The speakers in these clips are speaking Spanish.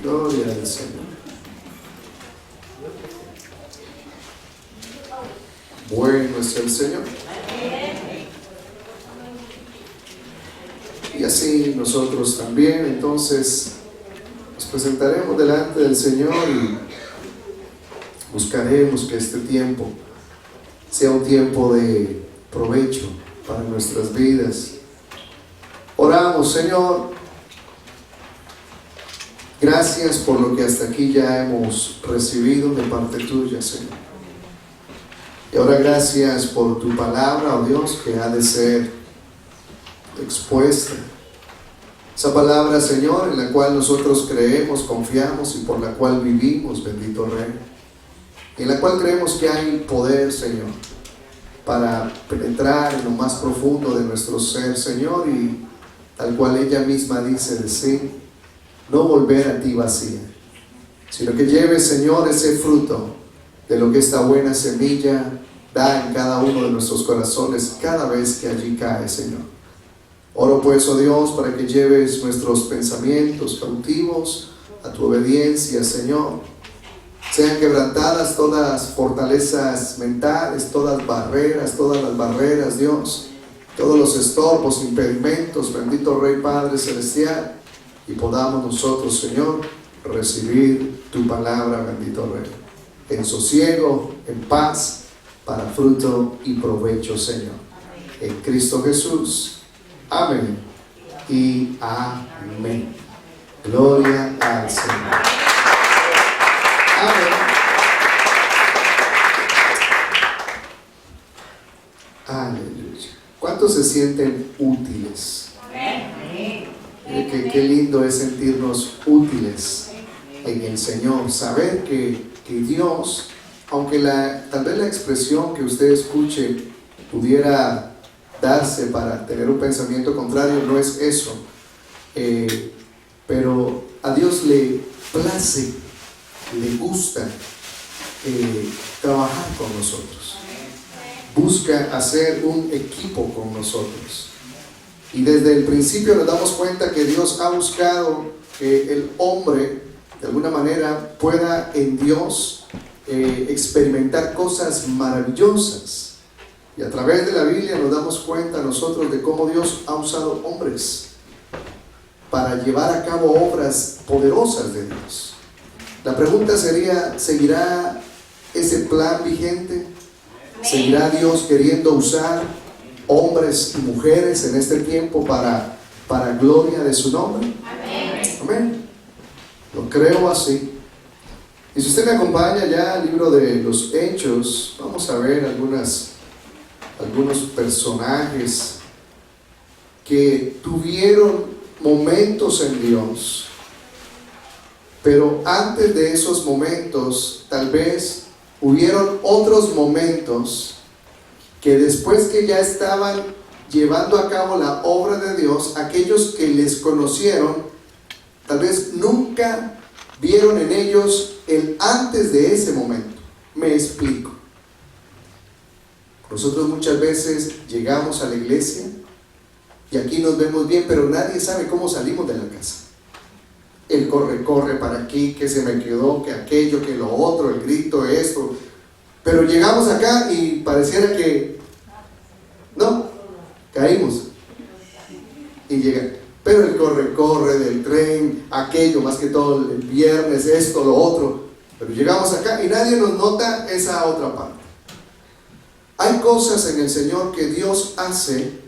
Gloria al Señor. Bueno es el Señor. Y así nosotros también, entonces, nos presentaremos delante del Señor y buscaremos que este tiempo sea un tiempo de provecho para nuestras vidas. Oramos, Señor, gracias por lo que hasta aquí ya hemos recibido de parte tuya, Señor. Y ahora gracias por tu palabra, oh Dios, que ha de ser expuesta. Esa palabra, Señor, en la cual nosotros creemos, confiamos y por la cual vivimos, bendito Rey. Y en la cual creemos que hay poder, Señor, para penetrar en lo más profundo de nuestro ser, Señor, y tal cual ella misma dice de sí, no volver a ti vacía, sino que lleve, Señor, ese fruto de lo que esta buena semilla da en cada uno de nuestros corazones cada vez que allí cae, Señor. Oro pues, oh Dios, para que lleves nuestros pensamientos cautivos a tu obediencia, Señor. Sean quebrantadas todas fortalezas mentales, todas las barreras, Dios, todos los estorbos, impedimentos, bendito Rey Padre Celestial, y podamos nosotros, Señor, recibir tu palabra, bendito Rey, en sosiego, en paz, para fruto y provecho, Señor. En Cristo Jesús. Amén y amén. Gloria al Señor. Amén. Aleluya. ¿Cuántos se sienten útiles? Qué lindo es sentirnos útiles en el Señor. Saber que Dios, aunque tal vez la expresión que usted escuche pudiera darse para tener un pensamiento contrario, no es eso. Pero a Dios le place, le gusta trabajar con nosotros. Busca hacer un equipo con nosotros. Y desde el principio nos damos cuenta que Dios ha buscado que el hombre, de alguna manera, pueda en Dios experimentar cosas maravillosas. Y a través de la Biblia nos damos cuenta nosotros de cómo Dios ha usado hombres para llevar a cabo obras poderosas de Dios. La pregunta sería, ¿seguirá ese plan vigente? ¿Seguirá Dios queriendo usar hombres y mujeres en este tiempo para gloria de su nombre? Amén. Lo creo así. Y si usted me acompaña ya al libro de los Hechos, vamos a ver algunos personajes que tuvieron momentos en Dios, pero antes de esos momentos tal vez hubieron otros momentos que después que ya estaban llevando a cabo la obra de Dios, aquellos que les conocieron tal vez nunca vieron en ellos el antes de ese momento. Me explico. Nosotros muchas veces llegamos a la iglesia y aquí nos vemos bien, pero nadie sabe cómo salimos de la casa. El corre para aquí, que se me quedó, que aquello, que lo otro, el grito, esto. Pero llegamos acá y pareciera que no, caímos. Y llega. Pero el corre del tren, aquello, más que todo el viernes, esto, lo otro. Pero llegamos acá y nadie nos nota esa otra parte. Hay cosas en el Señor que Dios hace,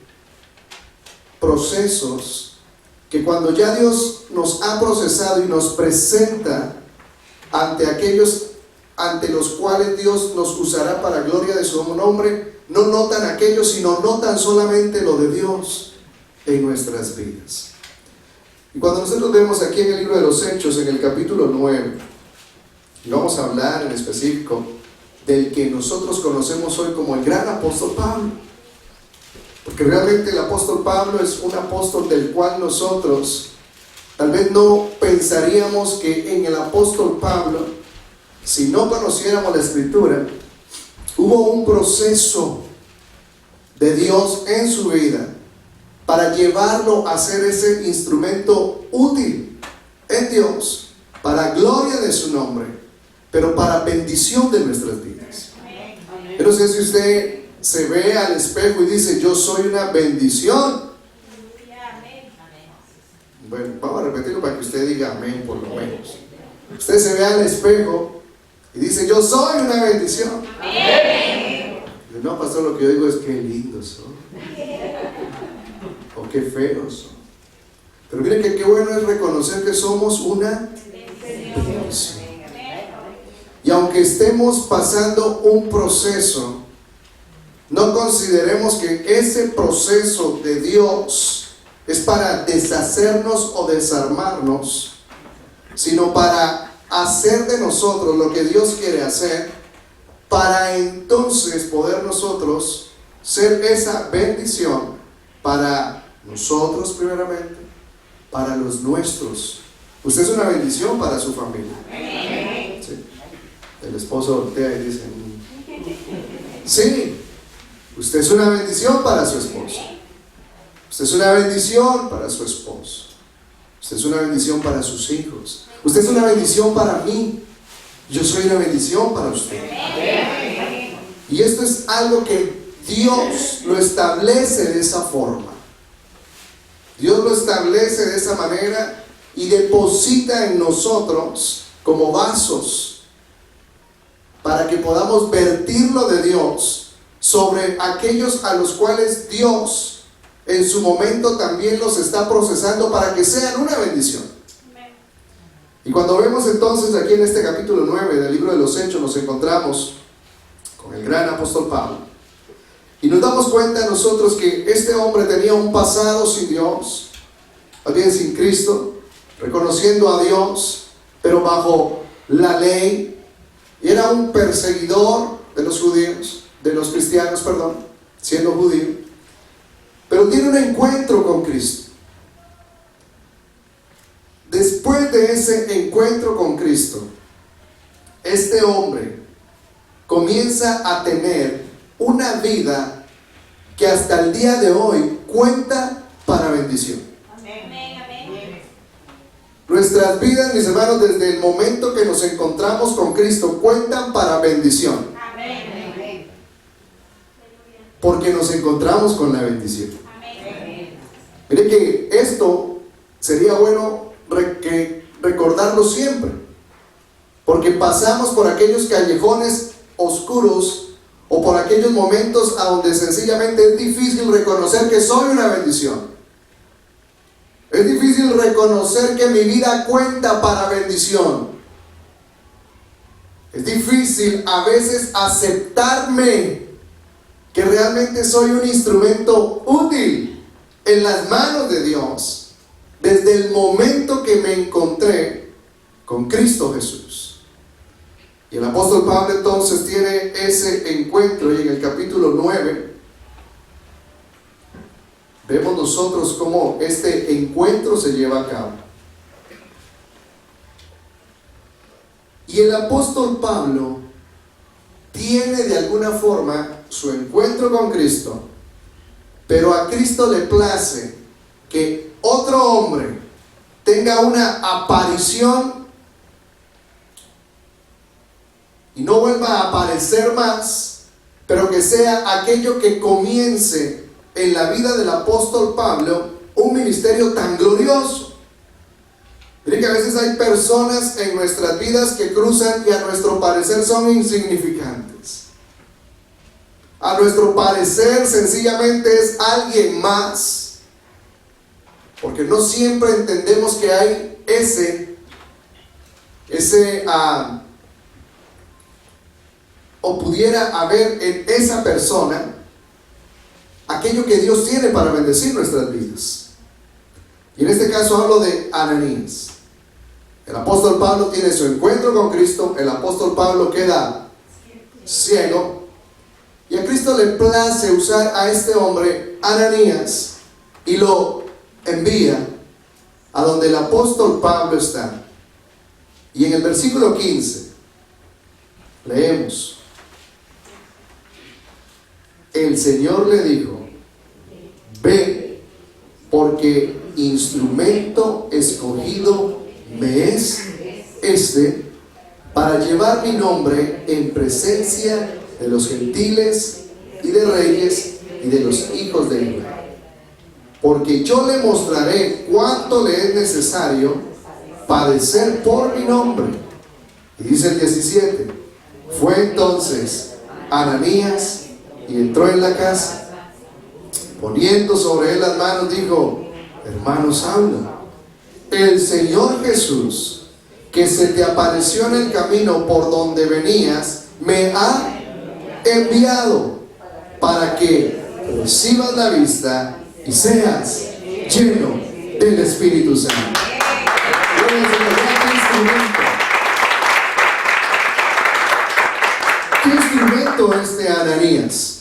procesos, que cuando ya Dios nos ha procesado y nos presenta ante aquellos ante los cuales Dios nos usará para gloria de su nombre, no notan aquello, sino notan solamente lo de Dios en nuestras vidas. Y cuando nosotros vemos aquí en el libro de los Hechos, en el capítulo 9, y vamos a hablar en específico del que nosotros conocemos hoy como el gran apóstol Pablo, porque realmente el apóstol Pablo es un apóstol del cual nosotros tal vez no pensaríamos que en el apóstol Pablo, si no conociéramos la escritura, hubo un proceso de Dios en su vida para llevarlo a ser ese instrumento útil en Dios para gloria de su nombre, pero para bendición de nuestras vidas. Yo no sé si usted se ve al espejo y dice, yo soy una bendición. Bueno, vamos a repetirlo para que usted diga amén por lo menos. Usted se ve al espejo y dice, yo soy una bendición. Yo, no, pastor, lo que yo digo es que lindos son. O qué feos son. Pero miren que qué bueno es reconocer que somos una bendición. Y aunque estemos pasando un proceso, no consideremos que ese proceso de Dios es para deshacernos o desarmarnos, sino para hacer de nosotros lo que Dios quiere hacer, para entonces poder nosotros ser esa bendición para nosotros primeramente, para los nuestros. Usted es una bendición para su familia. ¿Sí? El esposo voltea y dice, sí, usted es una bendición para su esposo. Usted es una bendición para su esposo. Usted es una bendición para sus hijos. Usted es una bendición para mí. Yo soy una bendición para usted. Y esto es algo que Dios lo establece de esa forma. Dios lo establece de esa manera y deposita en nosotros como vasos para que podamos vertirlo de Dios sobre aquellos a los cuales Dios en su momento también los está procesando para que sean una bendición. Y cuando vemos entonces aquí en este capítulo 9 del libro de los Hechos, nos encontramos con el gran apóstol Pablo y nos damos cuenta nosotros que este hombre tenía un pasado sin Dios, más bien sin Cristo, reconociendo a Dios, pero bajo la ley, y era un perseguidor de los judíos, de los cristianos, perdón, siendo judío, pero tiene un encuentro con Cristo. Después de ese encuentro con Cristo, este hombre comienza a tener una vida que hasta el día de hoy cuenta para bendición. Nuestras vidas, mis hermanos, desde el momento que nos encontramos con Cristo, cuentan para bendición. Porque nos encontramos con la bendición. Mire que esto sería bueno recordarlo siempre, porque pasamos por aquellos callejones oscuros o por aquellos momentos a donde sencillamente es difícil reconocer que soy una bendición. Es difícil reconocer que mi vida cuenta para bendición. Es difícil a veces aceptarme que realmente soy un instrumento útil en las manos de Dios desde el momento que me encontré con Cristo Jesús. Y el apóstol Pablo entonces tiene ese encuentro, y en el capítulo 9 vemos nosotros cómo este encuentro se lleva a cabo. Y el apóstol Pablo tiene de alguna forma su encuentro con Cristo, pero a Cristo le place que otro hombre tenga una aparición y no vuelva a aparecer más, pero que sea aquello que comience en la vida del apóstol Pablo un ministerio tan glorioso. Miren que a veces hay personas en nuestras vidas que cruzan y a nuestro parecer son insignificantes. A nuestro parecer sencillamente es alguien más, porque no siempre entendemos que hay o pudiera haber en esa persona aquello que Dios tiene para bendecir nuestras vidas. Y en este caso hablo de Ananías. El apóstol Pablo tiene su encuentro con Cristo, el apóstol Pablo queda ciego, y a Cristo le place usar a este hombre, Ananías, y lo envía a donde el apóstol Pablo está. Y en el versículo 15 leemos: el Señor le dijo, ve, porque instrumento escogido me es para llevar mi nombre en presencia de los gentiles y de reyes y de los hijos de Israel. Porque yo le mostraré cuánto le es necesario padecer por mi nombre. Y dice el 17, fue entonces Ananías y entró en la casa. Poniendo sobre él las manos, dijo: hermano Saulo, el Señor Jesús, que se te apareció en el camino por donde venías, me ha enviado para que recibas la vista y seas lleno del Espíritu Santo. ¿Qué instrumento es de Ananías?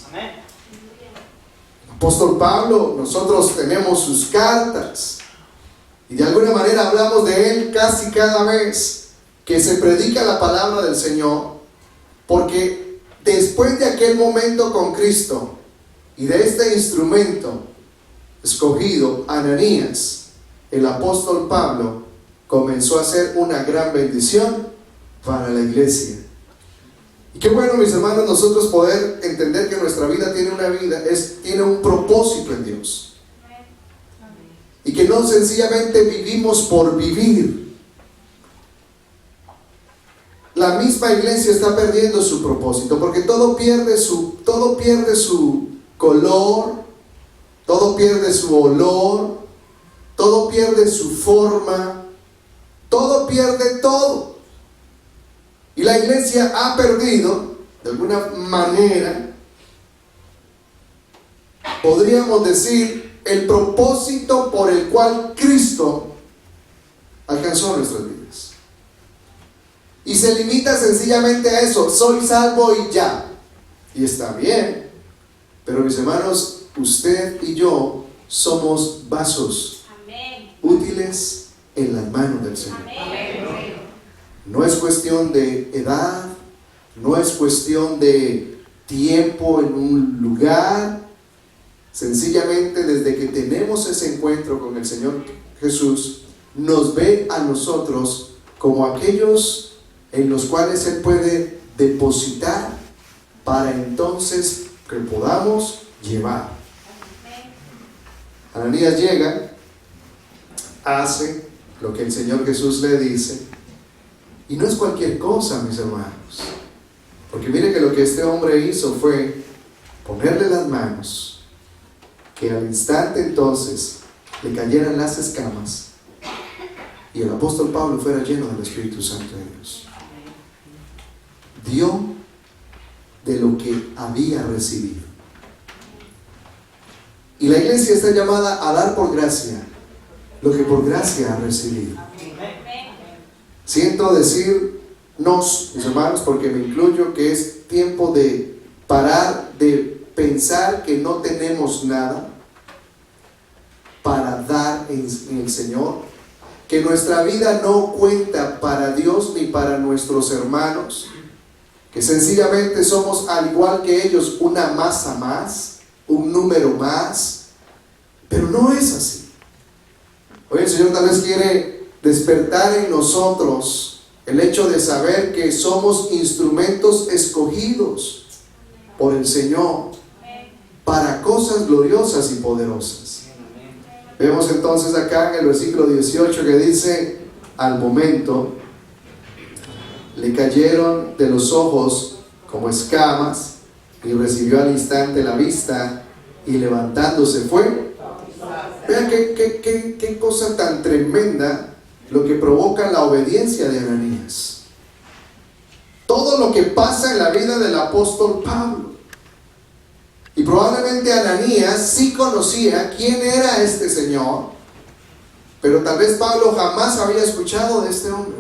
Apóstol Pablo, nosotros tenemos sus cartas y de alguna manera hablamos de él casi cada vez que se predica la palabra del Señor, porque después de aquel momento con Cristo y de este instrumento escogido, Ananías, el apóstol Pablo comenzó a hacer una gran bendición para la iglesia. Y qué bueno, mis hermanos, nosotros poder entender que nuestra vida tiene un propósito en Dios. Y que no sencillamente vivimos por vivir. La misma iglesia está perdiendo su propósito, porque todo pierde su color, todo pierde su olor, todo pierde su forma, todo pierde todo. Y la iglesia ha perdido, de alguna manera, podríamos decir, el propósito por el cual Cristo alcanzó nuestras vidas. Y se limita sencillamente a eso: soy salvo y ya. Y está bien, pero mis hermanos, usted y yo somos vasos útiles en las manos del Señor. No es cuestión de edad, no es cuestión de tiempo en un lugar. Sencillamente, desde que tenemos ese encuentro con el Señor Jesús, nos ve a nosotros como aquellos en los cuales Él puede depositar para entonces que podamos llevar. Ananías llega, hace lo que el Señor Jesús le dice. Y no es cualquier cosa, mis hermanos, porque mire que lo que este hombre hizo fue ponerle las manos, que al instante entonces le cayeran las escamas y el apóstol Pablo fuera lleno del Espíritu Santo de Dios. Dio de lo que había recibido. Y la iglesia está llamada a dar por gracia lo que por gracia ha recibido. Siento decirnos, mis hermanos, porque me incluyo, que es tiempo de parar de pensar que no tenemos nada para dar en el Señor, que nuestra vida no cuenta para Dios ni para nuestros hermanos, que sencillamente somos, al igual que ellos, una masa más, un número más, pero no es así. Hoy el Señor tal vez quiere despertar en nosotros el hecho de saber que somos instrumentos escogidos por el Señor para cosas gloriosas y poderosas. Vemos entonces acá en el versículo 18 que dice: al momento le cayeron de los ojos como escamas y recibió al instante la vista y levantándose fue. Vean qué cosa tan tremenda lo que provoca la obediencia de Ananías. Todo lo que pasa en la vida del apóstol Pablo. Y probablemente Ananías sí conocía quién era este señor, pero tal vez Pablo jamás había escuchado de este hombre.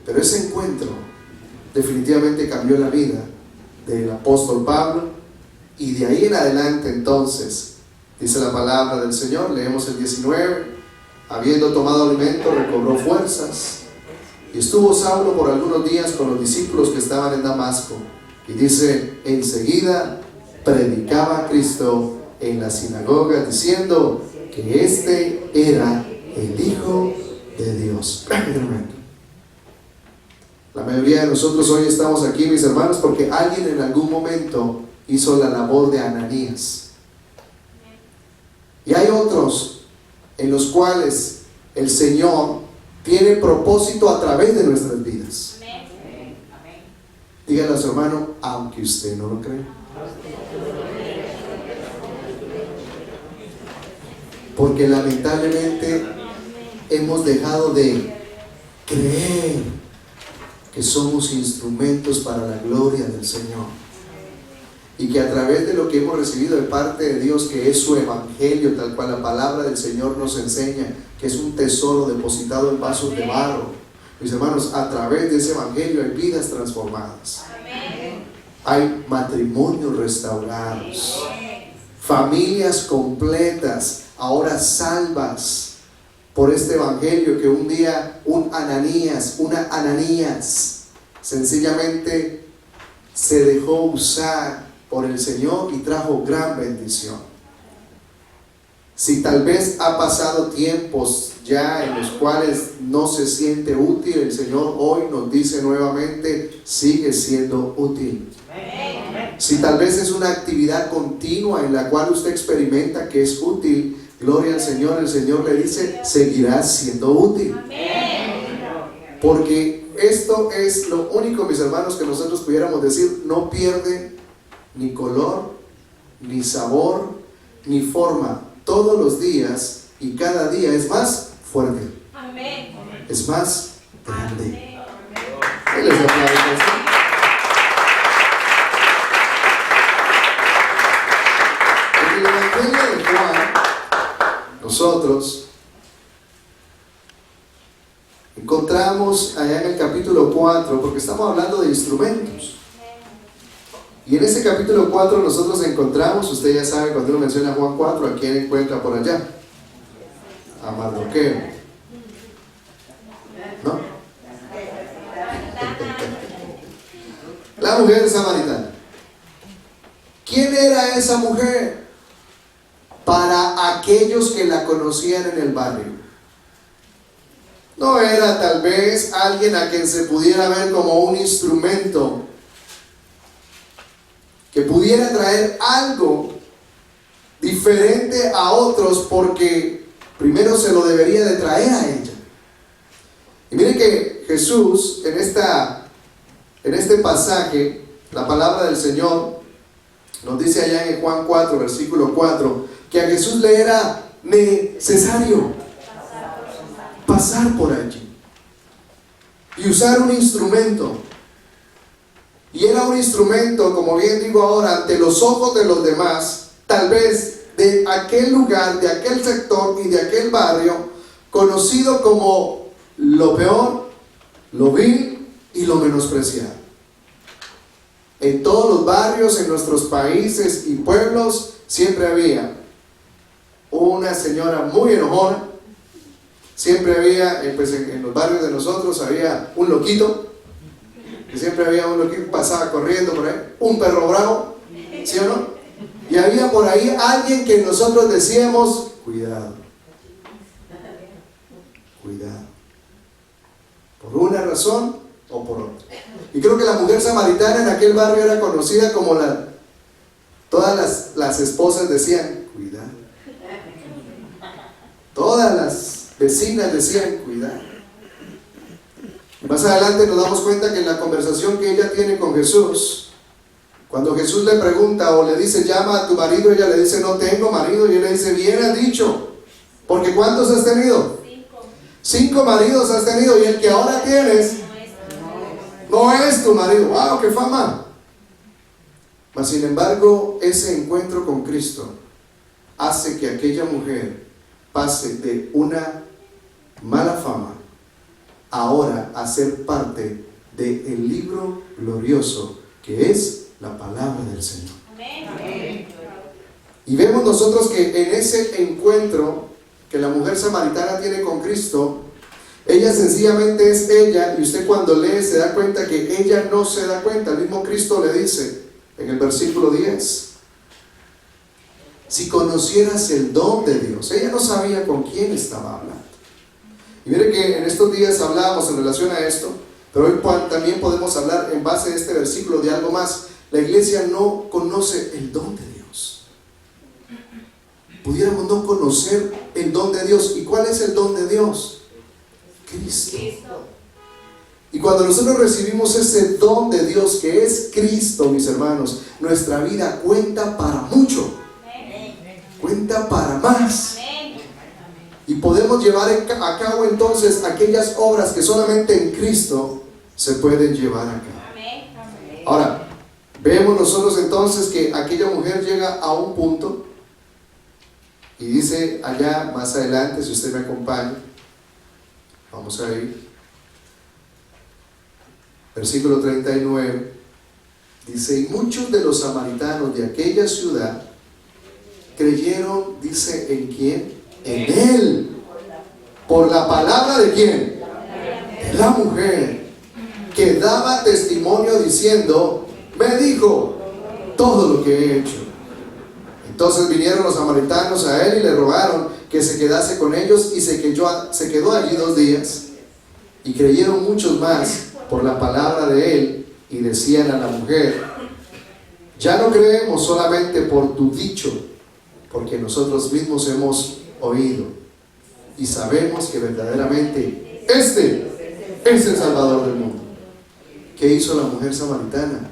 Pero ese encuentro definitivamente cambió la vida del apóstol Pablo, y de ahí en adelante entonces, dice la palabra del Señor, leemos el 19, habiendo tomado alimento recobró fuerzas, y estuvo Saulo por algunos días con los discípulos que estaban en Damasco, y dice, enseguida predicaba a Cristo en la sinagoga, diciendo que este era el Hijo de Dios. Tremendo. La mayoría de nosotros hoy estamos aquí, mis hermanos, porque alguien en algún momento hizo la labor de Ananías. Y hay otros en los cuales el Señor tiene propósito a través de nuestras vidas. Dígale a su hermano, aunque usted no lo crea. Porque lamentablemente hemos dejado de creer que somos instrumentos para la gloria del Señor. Y que a través de lo que hemos recibido de parte de Dios, que es su evangelio, tal cual la palabra del Señor nos enseña, que es un tesoro depositado en vasos de barro. Mis hermanos, a través de ese evangelio hay vidas transformadas. Hay matrimonios restaurados. Familias completas, ahora salvas por este evangelio, que un día una Ananías, sencillamente se dejó usar por el Señor y trajo gran bendición. Si tal vez ha pasado tiempos ya en los cuales no se siente útil, el Señor hoy nos dice nuevamente, sigue siendo útil. Si tal vez es una actividad continua en la cual usted experimenta que es útil, gloria al Señor, el Señor le dice, seguirás siendo útil. Porque esto es lo único, mis hermanos, que nosotros pudiéramos decir, no pierde ni color, ni sabor, ni forma. Todos los días y cada día es más fuerte. Es más grande. ¿Qué les aplausos? En el Evangelio de Juan, nosotros encontramos allá en el capítulo 4, porque estamos hablando de instrumentos. Y en ese capítulo 4 nosotros encontramos, usted ya sabe, cuando uno menciona Juan 4, ¿a quién encuentra por allá? A Mardoqueo, ¿no? La mujer samaritana. ¿Quién era esa mujer? Para aquellos que la conocían en el barrio. No era tal vez alguien a quien se pudiera ver como un instrumento que pudiera traer algo diferente a otros, porque primero se lo debería de traer a ella. Y miren que Jesús en este pasaje, la palabra del Señor nos dice allá en Juan 4, versículo 4, que a Jesús le era necesario pasar por allí y usar un instrumento. Y era un instrumento, como bien digo ahora, ante los ojos de los demás, tal vez de aquel lugar, de aquel sector y de aquel barrio, conocido como lo peor, lo vil y lo menospreciado. En todos los barrios, en nuestros países y pueblos, siempre había una señora muy enojona. Siempre había, pues en los barrios de nosotros había un loquito, que siempre había un loquito que pasaba corriendo por ahí, un perro bravo, ¿sí o no? Y había por ahí alguien que nosotros decíamos, cuidado, cuidado, por una razón o por otra. Y creo que la mujer samaritana en aquel barrio era conocida como todas las esposas decían, cuidado. Todas las vecinas decían, cuidado. Más adelante nos damos cuenta que en la conversación que ella tiene con Jesús, cuando Jesús le pregunta o le dice, llama a tu marido, ella le dice, no tengo marido, y él le dice, bien has dicho, porque ¿cuántos has tenido? 5 maridos has tenido, y el que ahora tienes no es tu marido. ¡Wow, qué fama! Mas sin embargo, ese encuentro con Cristo hace que aquella mujer pase de una mala fama ahora a ser parte del libro glorioso que es la palabra del Señor. Amén. Y vemos nosotros que en ese encuentro que la mujer samaritana tiene con Cristo, ella sencillamente es ella, y usted cuando lee se da cuenta que ella no se da cuenta. El mismo Cristo le dice en el versículo 10, si conocieras el don de Dios. Ella no sabía con quién estaba hablando. Y mire que en estos días hablábamos en relación a esto, pero hoy también podemos hablar en base a este versículo de algo más. La iglesia no conoce el don de Dios. Pudiéramos no conocer el don de Dios. ¿Y cuál es el don de Dios? Cristo. Y cuando nosotros recibimos ese don de Dios que es Cristo, mis hermanos, nuestra vida cuenta para mucho. Cuenta para más. Y podemos llevar a cabo entonces aquellas obras que solamente en Cristo se pueden llevar a cabo. Ahora, vemos nosotros entonces que aquella mujer llega a un punto y dice allá más adelante, si usted me acompaña, vamos a ir, versículo 39, dice: y muchos de los samaritanos de aquella ciudad creyeron, dice, ¿en quién? En él. ¿Por la palabra de quién? De la mujer, que daba testimonio diciendo: me dijo todo lo que he hecho. Entonces vinieron los samaritanos a él y le rogaron que se quedase con ellos, y se quedó allí 2 días. Y creyeron muchos más por la palabra de él, y decían a la mujer: ya no creemos solamente por tu dicho, porque nosotros mismos hemos oído y sabemos que verdaderamente este es el Salvador del mundo. ¿Qué hizo la mujer samaritana?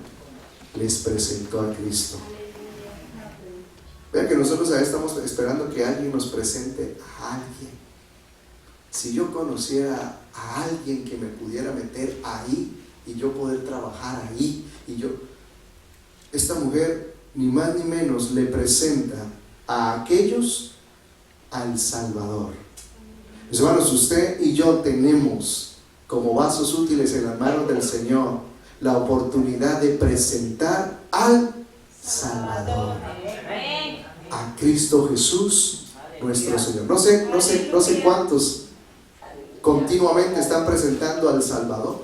Les presentó a Cristo. Vean que nosotros ahí estamos esperando que alguien nos presente a alguien. Si yo conociera a alguien que me pudiera meter ahí y yo poder trabajar ahí, esta mujer ni más ni menos le presenta a aquellos al Salvador. Mis hermanos, usted y yo tenemos como vasos útiles en las manos del Señor la oportunidad de presentar al Salvador, a Cristo Jesús nuestro Señor. No sé cuántos continuamente están presentando al Salvador,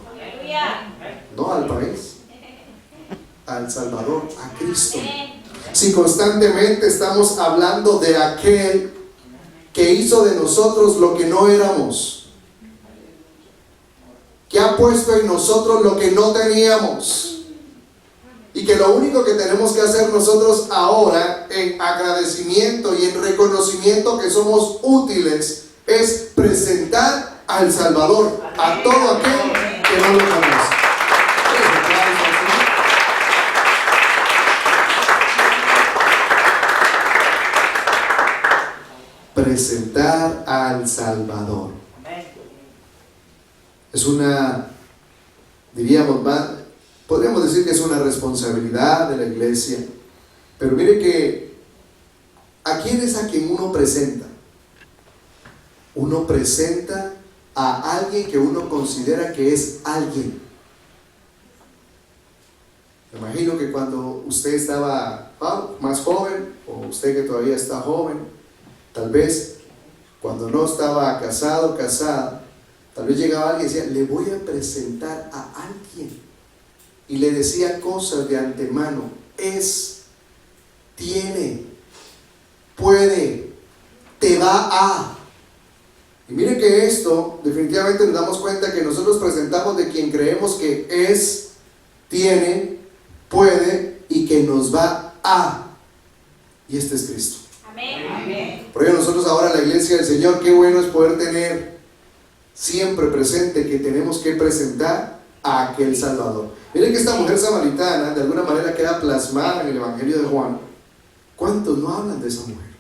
no al país, al Salvador, a Cristo. Si constantemente estamos hablando de aquel que hizo de nosotros lo que no éramos, que ha puesto en nosotros lo que no teníamos, y que lo único que tenemos que hacer nosotros ahora, en agradecimiento y en reconocimiento que somos útiles, es presentar al Salvador a todo aquel que no lo conoce. Presentar al Salvador. Es una, podríamos decir que es una responsabilidad de la iglesia. Pero mire que ¿a quién es a quien uno presenta? Uno presenta a alguien que uno considera que es alguien. Me imagino que cuando usted estaba más joven, o usted que todavía está joven, tal vez cuando no estaba casado, casada, tal vez llegaba alguien y decía: le voy a presentar a alguien, y le decía cosas de antemano: es, tiene, puede, te va a. Y mire que esto definitivamente nos damos cuenta que nosotros presentamos de quien creemos que es, tiene, puede y que nos va a. Y este es Cristo. Amén. Por ello nosotros ahora, la iglesia del Señor, qué bueno es poder tener siempre presente que tenemos que presentar a aquel Salvador. Miren que esta mujer samaritana de alguna manera queda plasmada en el Evangelio de Juan. ¿Cuántos no hablan de esa mujer?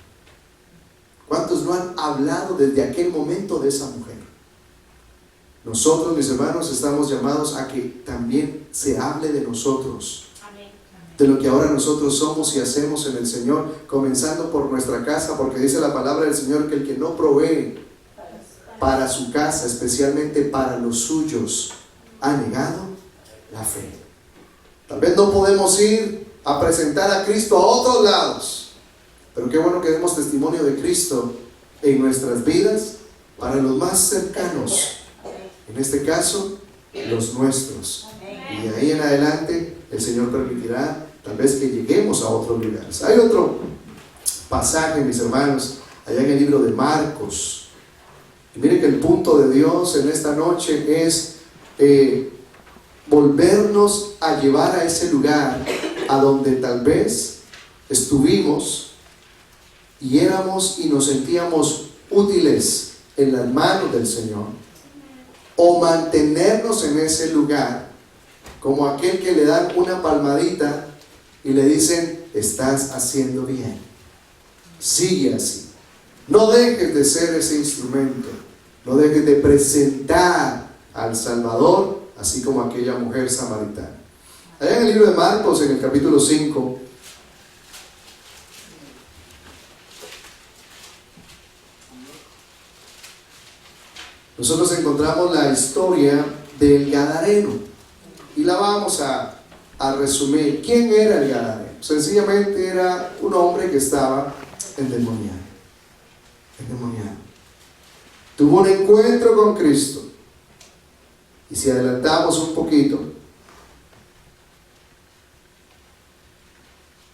¿Cuántos no han hablado desde aquel momento de esa mujer? Nosotros, mis hermanos, estamos llamados a que también se hable de nosotros, de lo que ahora nosotros somos y hacemos en el Señor, comenzando por nuestra casa, porque dice la palabra del Señor que el que no provee para su casa, especialmente para los suyos, ha negado la fe. Tal vez no podemos ir a presentar a Cristo a otros lados, pero qué bueno que demos testimonio de Cristo en nuestras vidas para los más cercanos, en este caso los nuestros, y de ahí en adelante el Señor permitirá tal vez que lleguemos a otros lugares. Hay otro pasaje, mis hermanos, allá en el libro de Marcos, Y mire que el punto de Dios en esta noche es volvernos a llevar a ese lugar a donde tal vez estuvimos y éramos y nos sentíamos útiles en las manos del Señor, o mantenernos en ese lugar como aquel que le dan una palmadita y le dicen: estás haciendo bien, sigue así, no dejes de ser ese instrumento, no dejes de presentar al Salvador, así como aquella mujer samaritana. Allá en el libro de Marcos, en el capítulo 5, nosotros encontramos la historia del Gadareno y la vamos a resumir. ¿Quién era el Gadareno? Sencillamente era un hombre que estaba endemoniado. Tuvo un encuentro con Cristo. Y si adelantamos un poquito,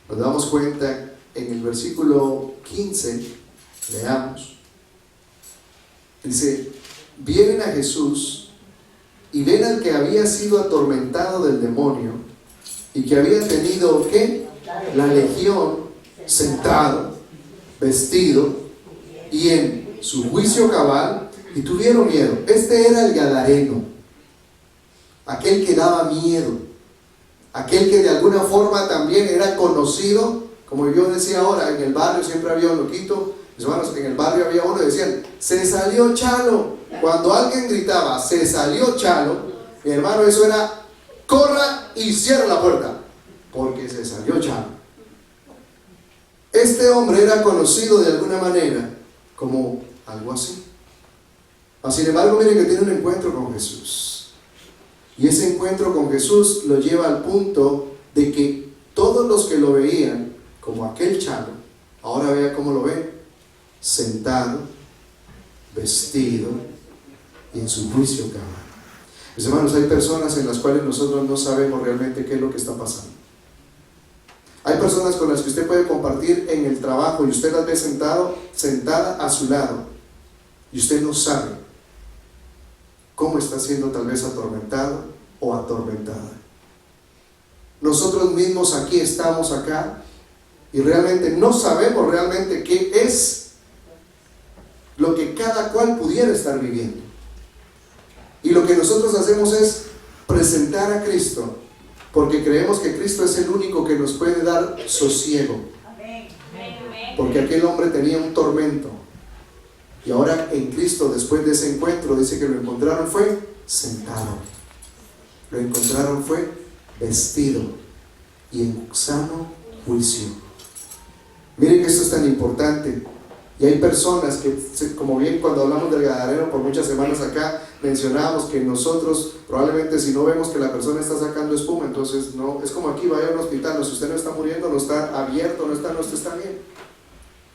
nos damos cuenta en el versículo 15, leamos, dice: vienen a Jesús y ven al que había sido atormentado del demonio y que había tenido, ¿qué? La legión, sentado, vestido y en su juicio cabal, y tuvieron miedo. Este era el Gadareno, aquel que daba miedo, aquel que de alguna forma también era conocido, como yo decía ahora, en el barrio siempre había un loquito. Mis hermanos, en el barrio había uno que decían: se salió Chalo. Cuando alguien gritaba: se salió Chalo, mi hermano, eso era: corra y cierra la puerta, porque se salió Chalo. Este hombre era conocido de alguna manera como algo así. Sin embargo, miren que tiene un encuentro con Jesús. Y ese encuentro con Jesús lo lleva al punto de que todos los que lo veían como aquel Chalo, ahora vea cómo lo ven: sentado, vestido y en su juicio cabal. Mis hermanos, hay personas en las cuales nosotros no sabemos realmente qué es lo que está pasando. Hay personas con las que usted puede compartir en el trabajo y usted las ve sentada a su lado y usted no sabe cómo está siendo tal vez atormentado o atormentada. Nosotros mismos aquí estamos acá y realmente no sabemos realmente qué es lo que cada cual pudiera estar viviendo. Y lo que nosotros hacemos es presentar a Cristo, porque creemos que Cristo es el único que nos puede dar sosiego. Porque aquel hombre tenía un tormento. Y ahora en Cristo, después de ese encuentro, dice que lo encontraron fue sentado. Lo encontraron fue vestido y en sano juicio. Miren que esto es tan importante. Y hay personas que, como bien cuando hablamos del Gadareno por muchas semanas acá, mencionábamos que nosotros probablemente, si no vemos que la persona está sacando espuma, entonces no, es como aquí: vaya a un hospital, no, si usted no está muriendo, no está abierto, no está bien,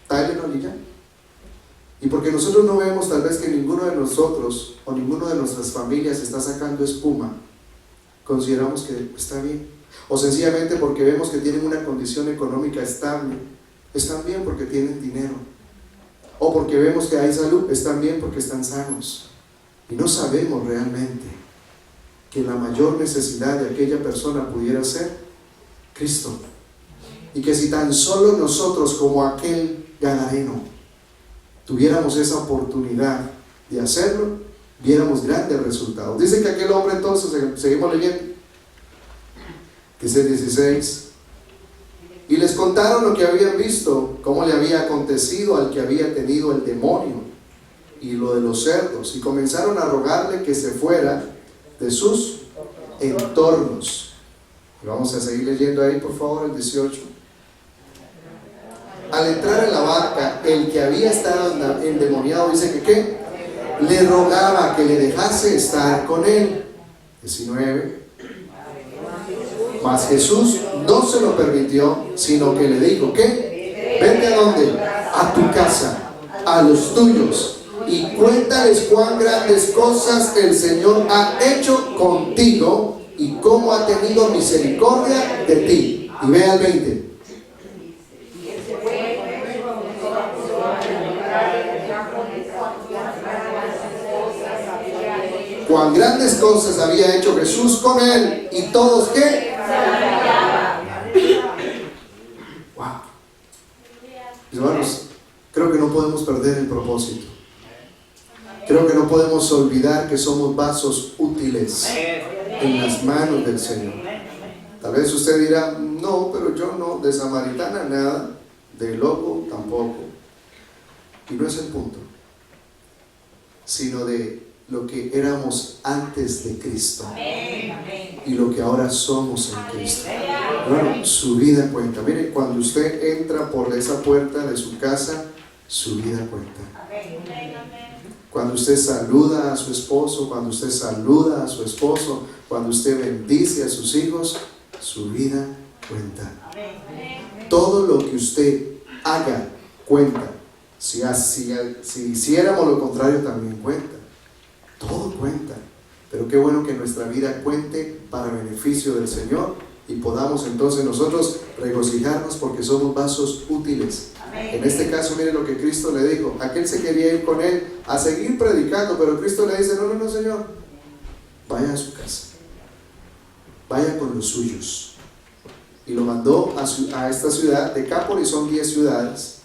tállelo y ya. Y porque nosotros no vemos tal vez que ninguno de nosotros o ninguno de nuestras familias está sacando espuma, consideramos que está bien. O sencillamente porque vemos que tienen una condición económica estable, están bien porque tienen dinero. O porque vemos que hay salud, están bien porque están sanos. Y no sabemos realmente que la mayor necesidad de aquella persona pudiera ser Cristo. Y que si tan solo nosotros, como aquel Gadareno, tuviéramos esa oportunidad de hacerlo, viéramos grandes resultados. Dice que aquel hombre, entonces, seguimos leyendo, dice 16: y les contaron lo que habían visto, cómo le había acontecido al que había tenido el demonio, y lo de los cerdos, y comenzaron a rogarle que se fuera de sus entornos. Y vamos a seguir leyendo ahí, por favor, el 18. Al entrar en la barca, el que había estado endemoniado, dice que ¿qué? Le rogaba que le dejase estar con él. 19. Mas Jesús no se lo permitió, sino que le dijo, ¿qué? Vete a dónde? A tu casa, a los tuyos, y cuéntales cuán grandes cosas el Señor ha hecho contigo y cómo ha tenido misericordia de ti. Y ve al 20. cuán grandes cosas había hecho Jesús con él, y todos ¿qué? Wow. Mis hermanos, creo que no podemos perder el propósito. Creo que no podemos olvidar que somos vasos útiles en las manos del Señor. Tal vez usted dirá, no, pero yo no, de samaritana nada, de loco tampoco. Y no es el punto, sino de lo que éramos antes de Cristo y lo que ahora somos en Cristo. Bueno, su vida cuenta. Mire, cuando usted entra por esa puerta de su casa, su vida cuenta. Cuando usted saluda a su esposo, cuando usted saluda a su esposo, cuando usted bendice a sus hijos, su vida cuenta. Todo lo que usted haga cuenta. Si hiciéramos lo contrario, también cuenta. Todo cuenta. Pero qué bueno que nuestra vida cuente para beneficio del Señor y podamos entonces nosotros regocijarnos porque somos vasos útiles. En este caso, mire lo que Cristo le dijo. Aquel se quería ir con él a seguir predicando, pero Cristo le dice, no, Señor, vaya a su casa, vaya con los suyos. Y lo mandó a esta ciudad, Decápolis son 10 ciudades,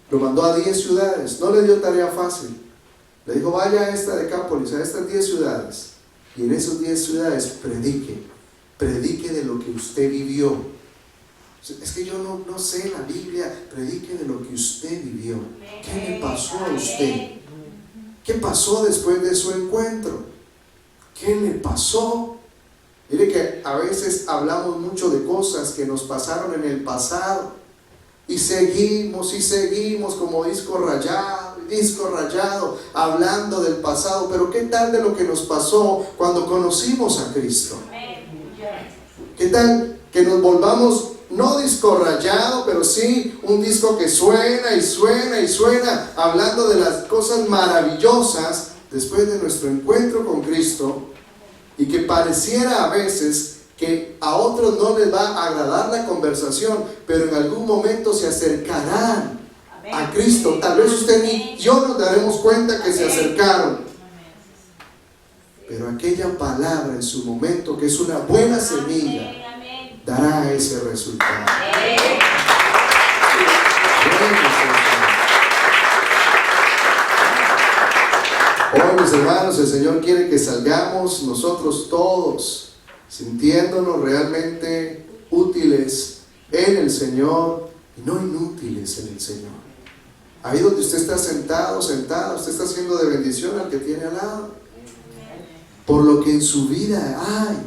lo mandó a 10 ciudades, no le dio tarea fácil. Le dijo, vaya a esta Decápolis, a estas 10 ciudades, y en esas 10 ciudades predique de lo que usted vivió. Es que yo no sé la Biblia, predique de lo que usted vivió. ¿Qué le pasó a usted? ¿Qué pasó después de su encuentro? ¿Qué le pasó? Mire que a veces hablamos mucho de cosas que nos pasaron en el pasado y seguimos como disco rayado, hablando del pasado. Pero ¿qué tal de lo que nos pasó cuando conocimos a Cristo? ¿Qué tal que nos volvamos, no disco rayado, pero sí un disco que suena y suena, hablando de las cosas maravillosas después de nuestro encuentro con Cristo, y que pareciera a veces que a otros no les va a agradar la conversación, pero en algún momento se acercarán a Cristo? Tal vez usted y yo nos daremos cuenta que se acercaron, pero aquella palabra en su momento, que es una buena semilla, dará ese resultado. Hoy, mis hermanos, el Señor quiere que salgamos nosotros todos sintiéndonos realmente útiles en el Señor y no inútiles en el Señor. Ahí donde usted está sentado, sentada, usted está haciendo de bendición al que tiene al lado, por lo que en su vida hay,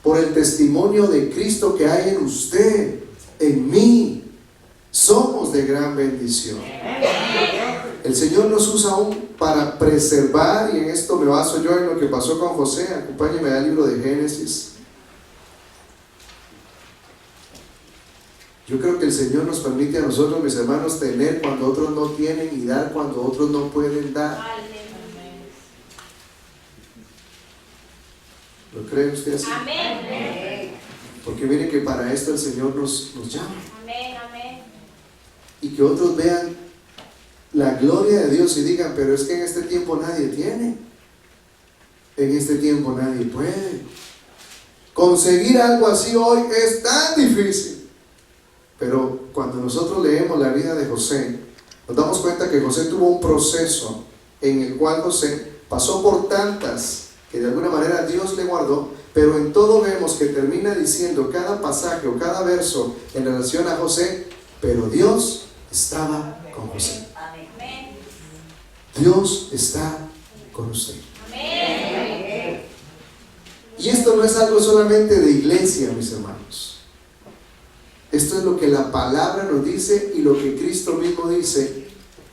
por el testimonio de Cristo que hay en usted, en mí. Somos de gran bendición. El Señor nos usa aún para preservar, y en esto me baso yo en lo que pasó con José. Acompáñeme al libro de Génesis. Yo creo que el Señor nos permite a nosotros, mis hermanos, tener cuando otros no tienen y dar cuando otros no pueden dar. ¿Lo cree usted así? Amén. Porque mire que para esto el Señor nos llama. Amén. Y que otros vean la gloria de Dios y digan, pero es que en este tiempo nadie tiene. En este tiempo nadie puede. Conseguir algo así hoy es tan difícil. Pero cuando nosotros leemos la vida de José, nos damos cuenta que José tuvo un proceso en el cual José pasó por tantas que de alguna manera Dios le guardó, pero en todo vemos que termina diciendo cada pasaje o cada verso en relación a José, pero Dios estaba con José. Dios está con usted. Y esto no es algo solamente de iglesia, mis hermanos. Esto es lo que la palabra nos dice y lo que Cristo mismo dice: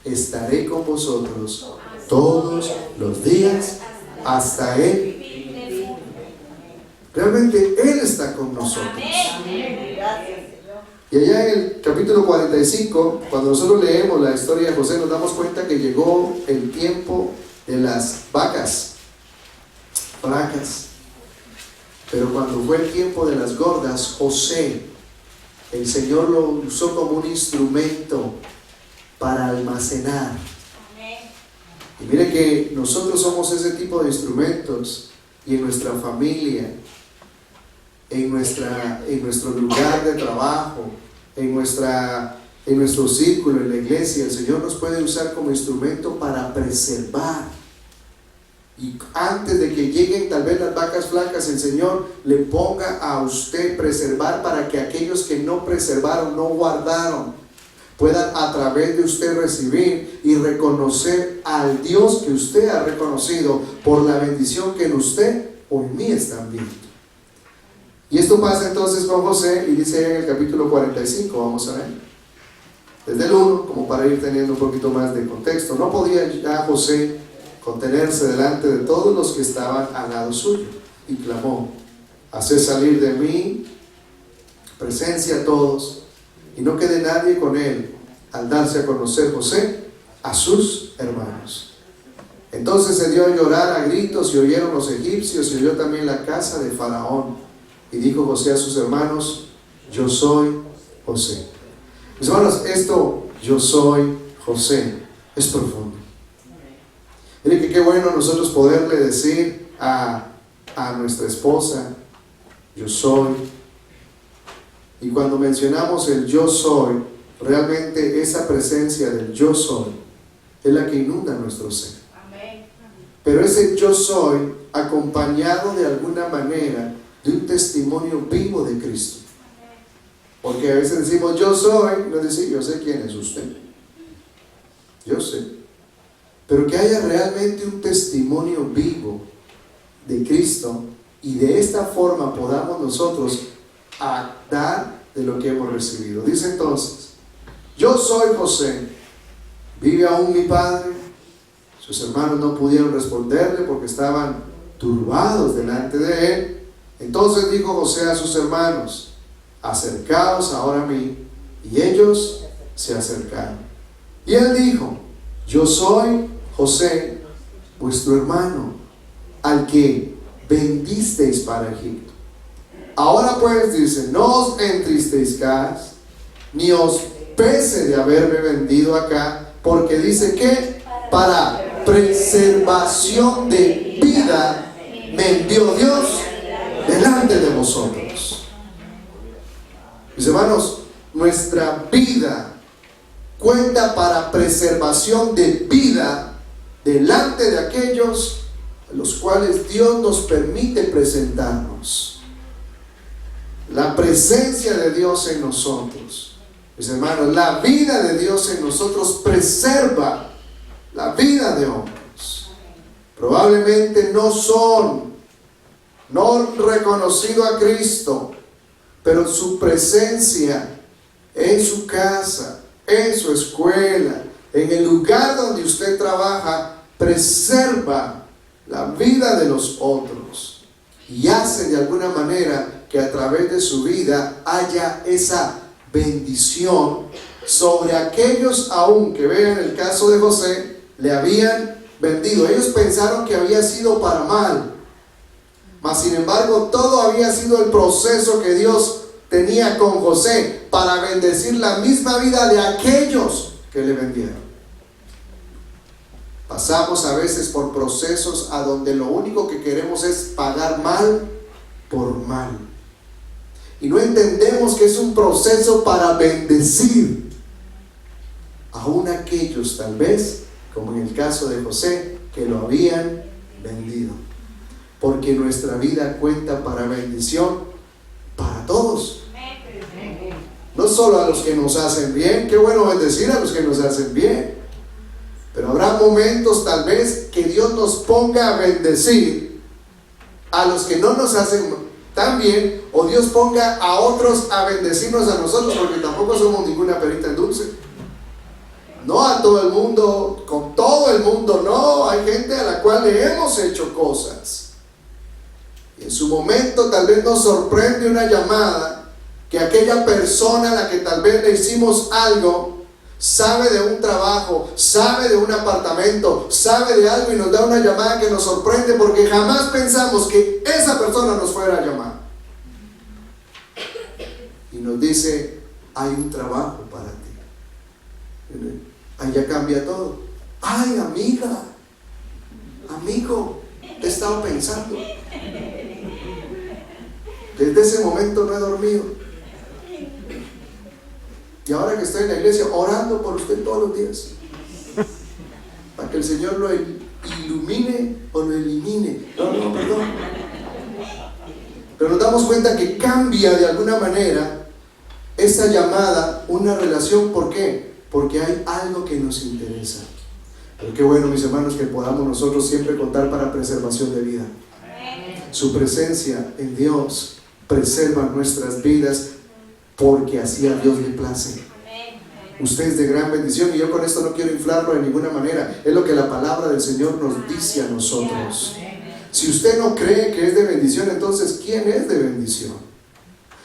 estaré con vosotros todos los días hasta Él. Realmente Él está con nosotros. Y allá en el capítulo 45, cuando nosotros leemos la historia de José, nos damos cuenta que llegó el tiempo de las vacas flacas. Pero cuando fue el tiempo de las gordas, José, el Señor lo usó como un instrumento para almacenar. Y mire que nosotros somos ese tipo de instrumentos y en nuestra familia, en nuestro lugar de trabajo, en nuestro círculo, en la iglesia. El Señor nos puede usar como instrumento para preservar. Y antes de que lleguen tal vez las vacas flacas, el Señor le ponga a usted preservar, para que aquellos que no preservaron, no guardaron, puedan a través de usted recibir y reconocer al Dios que usted ha reconocido por la bendición que en usted o en mí están viendo. Y esto pasa entonces con José, y dice en el capítulo 45, vamos a ver, desde el 1, como para ir teniendo un poquito más de contexto. No podía ya José contenerse delante de todos los que estaban al lado suyo, y clamó: haced salir de mi presencia a todos. Y no quede nadie con él, al darse a conocer José a sus hermanos. Entonces se dio a llorar a gritos, y oyeron los egipcios, y oyó también la casa de Faraón. Y dijo José a sus hermanos: yo soy José. Mis hermanos, esto yo soy José es profundo. Mire que qué bueno nosotros poderle decir a nuestra esposa: yo soy. Y cuando mencionamos el yo soy, realmente esa presencia del yo soy es la que inunda nuestro ser. Pero ese yo soy acompañado de alguna manera de un testimonio vivo de Cristo. Porque a veces decimos yo soy, no decir yo sé quién es usted, yo sé, pero que haya realmente un testimonio vivo de Cristo, y de esta forma podamos nosotros a dar de lo que hemos recibido. Dice entonces: yo soy José, ¿vive aún mi padre? Sus hermanos no pudieron responderle porque estaban turbados delante de él. Entonces dijo José a sus hermanos: acercaos ahora a mí. Y ellos se acercaron. Y él dijo: yo soy José, vuestro hermano, al que vendisteis para Egipto. Ahora pues, dice, no os entristezcáis, ni os pese de haberme vendido acá, porque dice que para preservación de vida me envió Dios delante de vosotros. Mis hermanos, nuestra vida cuenta para preservación de vida delante de aquellos a los cuales Dios nos permite presentarnos. La presencia de Dios en nosotros, mis hermanos, la vida de Dios en nosotros preserva la vida de hombres. Probablemente no han reconocido a Cristo, pero su presencia en su casa, en su escuela, en el lugar donde usted trabaja, preserva la vida de los otros y hace de alguna manera que a través de su vida haya esa bendición sobre aquellos, aún que vean el caso de José, le habían vendido. Ellos pensaron que había sido para mal, mas sin embargo todo había sido el proceso que Dios tenía con José para bendecir la misma vida de aquellos que le vendieron. Pasamos a veces por procesos a donde lo único que queremos es pagar mal por mal. Y no entendemos que es un proceso para bendecir aún aquellos, tal vez, como en el caso de José, que lo habían vendido. Porque nuestra vida cuenta para bendición para todos. No solo a los que nos hacen bien, qué bueno bendecir a los que nos hacen bien. Pero habrá momentos tal vez que Dios nos ponga a bendecir a los que no nos hacen tan bien, o Dios ponga a otros a bendecirnos a nosotros, porque tampoco somos ninguna perita en dulce. No a todo el mundo, con todo el mundo, no. Hay gente a la cual le hemos hecho cosas. Y en su momento tal vez nos sorprende una llamada que aquella persona a la que tal vez le hicimos algo sabe de un trabajo, sabe de un apartamento, sabe de algo y nos da una llamada que nos sorprende porque jamás pensamos que esa persona nos fuera a llamar. Y nos dice: hay un trabajo para ti. Ahí ya cambia todo. Ay, amiga, amigo, he estado pensando. Desde ese momento no he dormido. Y ahora que estoy en la iglesia, orando por usted todos los días, para que el Señor lo ilumine o lo elimine. No, perdón. Pero nos damos cuenta que cambia de alguna manera esa llamada, una relación. ¿Por qué? Porque hay algo que nos interesa. Pero qué bueno, mis hermanos, que podamos nosotros siempre contar para preservación de vida. Su presencia en Dios preserva nuestras vidas, porque así a Dios le place. Usted es de gran bendición, y yo con esto no quiero inflarlo de ninguna manera. Es lo que la palabra del Señor nos dice a nosotros. Si usted no cree que es de bendición, entonces ¿quién es de bendición?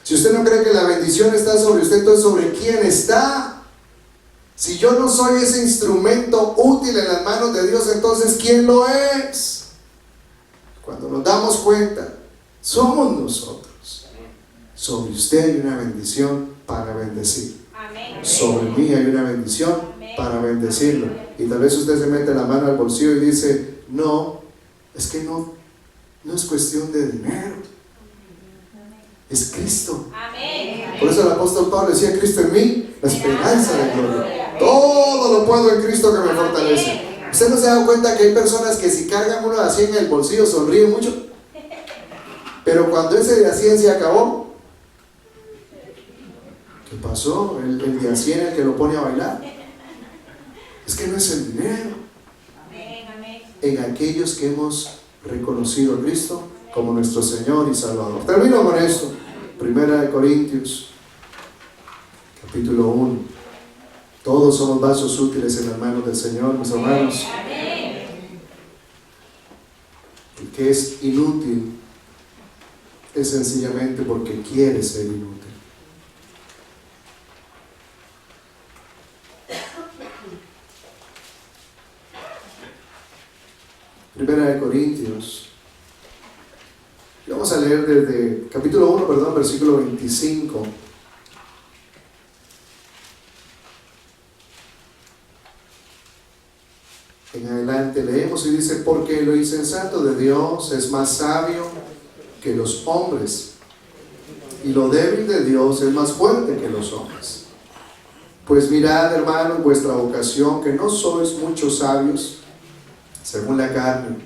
Si usted no cree que la bendición está sobre usted, entonces ¿sobre quién está? Si yo no soy ese instrumento útil en las manos de Dios, entonces ¿quién lo es? Cuando nos damos cuenta, somos nosotros. Sobre usted hay una bendición para bendecir. Sobre mí hay una bendición para bendecirlo. Y tal vez usted se mete la mano al bolsillo y dice: no, es que no es cuestión de dinero, es Cristo. Por eso el apóstol Pablo decía: Cristo en mí, la esperanza de gloria. Todo lo puedo en Cristo que me fortalece. ¿Usted no se ha dado cuenta que hay personas que si cargan uno de a 100 en el bolsillo sonríen mucho? Pero cuando ese de a 100 se acabó, ¿qué pasó? El de a 100, el que lo pone a bailar. Es que no es el dinero. En aquellos que hemos reconocido a Cristo como nuestro Señor y Salvador. Termino con esto. 1 Corintios, capítulo 1. Todos somos vasos útiles en las manos del Señor, mis hermanos. El que es inútil es sencillamente porque quiere ser inútil. Primera de Corintios. Y vamos a leer desde capítulo 1, versículo 25. En adelante leemos y dice: porque lo insensato de Dios es más sabio que los hombres, y lo débil de Dios es más fuerte que los hombres. Pues mirad, hermanos, vuestra vocación, que no sois muchos sabios según la carne,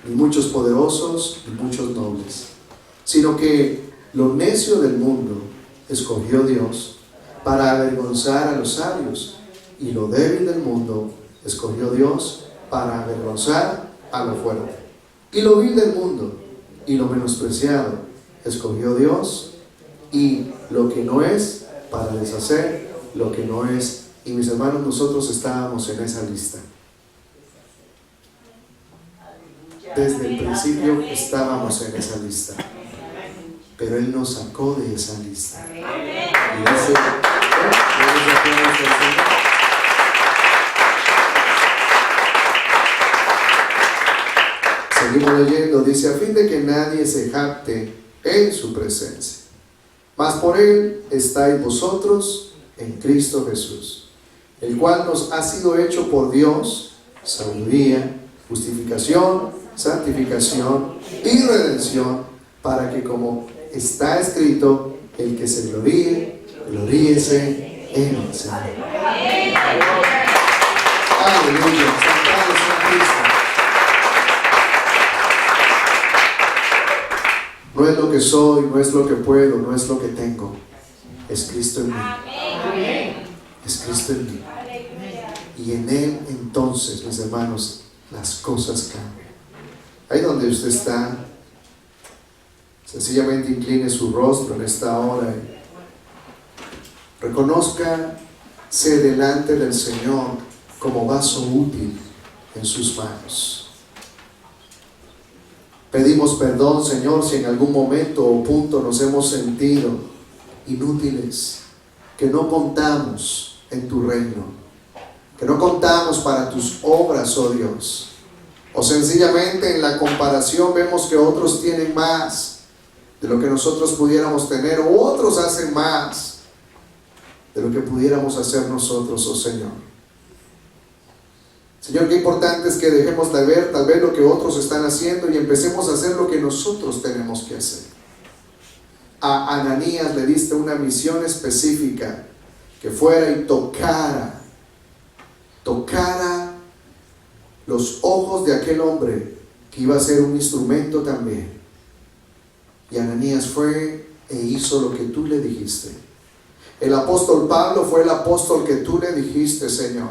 ni muchos poderosos, ni muchos nobles, sino que lo necio del mundo escogió Dios para avergonzar a los sabios, y lo débil del mundo escogió Dios para avergonzar a lo fuerte. Y lo vil del mundo y lo menospreciado escogió Dios, y lo que no es, para deshacer lo que no es. Y mis hermanos, nosotros estábamos en esa lista. Desde el principio estábamos en esa lista, pero Él nos sacó de esa lista. Y dice: seguimos leyendo, dice: a fin de que nadie se jacte en su presencia, mas por Él estáis vosotros en Cristo Jesús, el cual nos ha sido hecho por Dios sabiduría, justificación, santificación y redención, para que, como está escrito, el que se gloríe, gloríese en el Señor. Aleluya. Santiago, San Cristo. No es lo que soy, no es lo que puedo, no es lo que tengo. Es Cristo en mí. Es Cristo en mí. Y en Él, entonces, mis hermanos, las cosas cambian. Ahí donde usted está, sencillamente incline su rostro en esta hora y reconózcase delante del Señor como vaso útil en sus manos. Pedimos perdón, Señor, si en algún momento o punto nos hemos sentido inútiles, que no contamos en tu reino, que no contamos para tus obras, oh Dios. O sencillamente en la comparación vemos que otros tienen más de lo que nosotros pudiéramos tener, o otros hacen más de lo que pudiéramos hacer nosotros, oh Señor. Señor, qué importante es que dejemos de ver tal vez lo que otros están haciendo y empecemos a hacer lo que nosotros tenemos que hacer. A Ananías le diste una misión específica, que fuera y tocara los ojos de aquel hombre que iba a ser un instrumento también. Y Ananías fue e hizo lo que tú le dijiste. El apóstol Pablo fue el apóstol que tú le dijiste, Señor.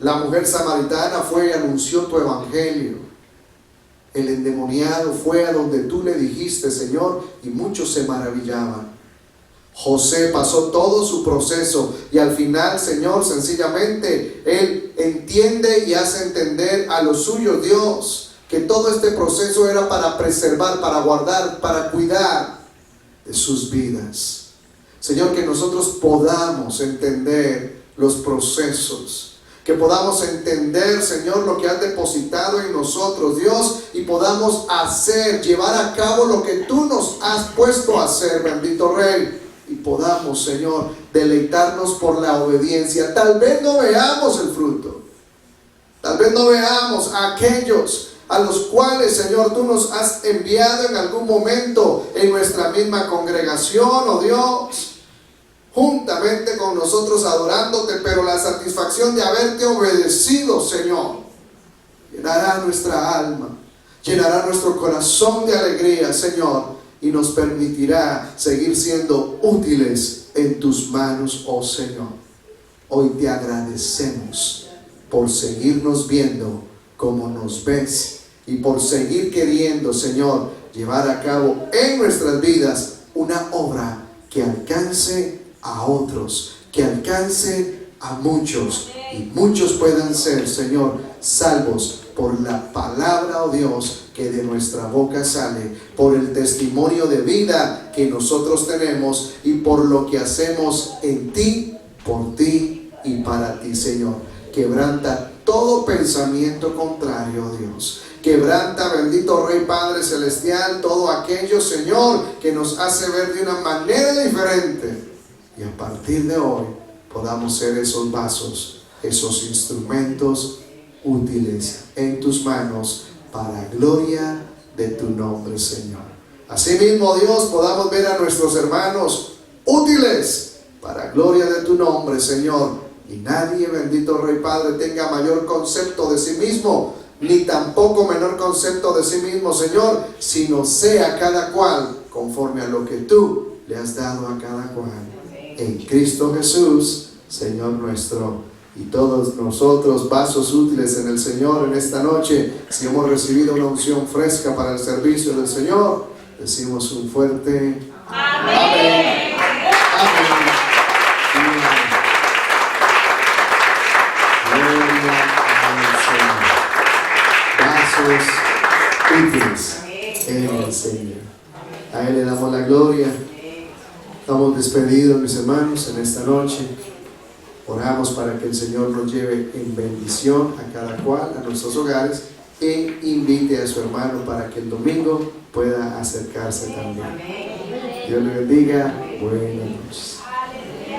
La mujer samaritana fue y anunció tu evangelio. El endemoniado fue a donde tú le dijiste, Señor, y muchos se maravillaban. José pasó todo su proceso y al final, Señor, sencillamente Él entiende y hace entender a los suyos, Dios, que todo este proceso era para preservar, para guardar, para cuidar de sus vidas. Señor, que nosotros podamos entender los procesos, que podamos entender, Señor, lo que has depositado en nosotros, Dios, y podamos hacer, llevar a cabo lo que tú nos has puesto a hacer, bendito Rey. Y podamos, Señor, deleitarnos por la obediencia. Tal vez no veamos el fruto. Tal vez no veamos a aquellos a los cuales, Señor, tú nos has enviado en algún momento en nuestra misma congregación, oh Dios, juntamente con nosotros adorándote, pero la satisfacción de haberte obedecido, Señor, llenará nuestra alma, llenará nuestro corazón de alegría, Señor, y nos permitirá seguir siendo útiles en tus manos, oh Señor. Hoy te agradecemos por seguirnos viendo como nos ves y por seguir queriendo, Señor, llevar a cabo en nuestras vidas una obra que alcance a otros, que alcance a muchos y muchos puedan ser, Señor, salvos por la palabra, oh Dios, que de nuestra boca sale, por el testimonio de vida que nosotros tenemos y por lo que hacemos en ti, por ti y para ti, Señor. Quebranta todo pensamiento contrario, oh Dios. Quebranta, bendito Rey Padre Celestial, todo aquello, Señor, que nos hace ver de una manera diferente. Y a partir de hoy podamos ser esos vasos, esos instrumentos útiles en tus manos para gloria de tu nombre, Señor. Asimismo, Dios, podamos ver a nuestros hermanos útiles para gloria de tu nombre, Señor. Y nadie, bendito Rey Padre, tenga mayor concepto de sí mismo, ni tampoco menor concepto de sí mismo, Señor, sino sea cada cual conforme a lo que tú le has dado a cada cual. En Cristo Jesús, Señor nuestro. Y todos nosotros, vasos útiles en el Señor en esta noche, si hemos recibido una unción fresca para el servicio del Señor, decimos un fuerte amén. Amén. Amén. Gloria al Señor. Vasos útiles en el Señor. A Él le damos la gloria. Estamos despedidos, mis hermanos, en esta noche. Oramos para que el Señor nos lleve en bendición a cada cual, a nuestros hogares, e invite a su hermano para que el domingo pueda acercarse también. Dios le bendiga. Buenas noches.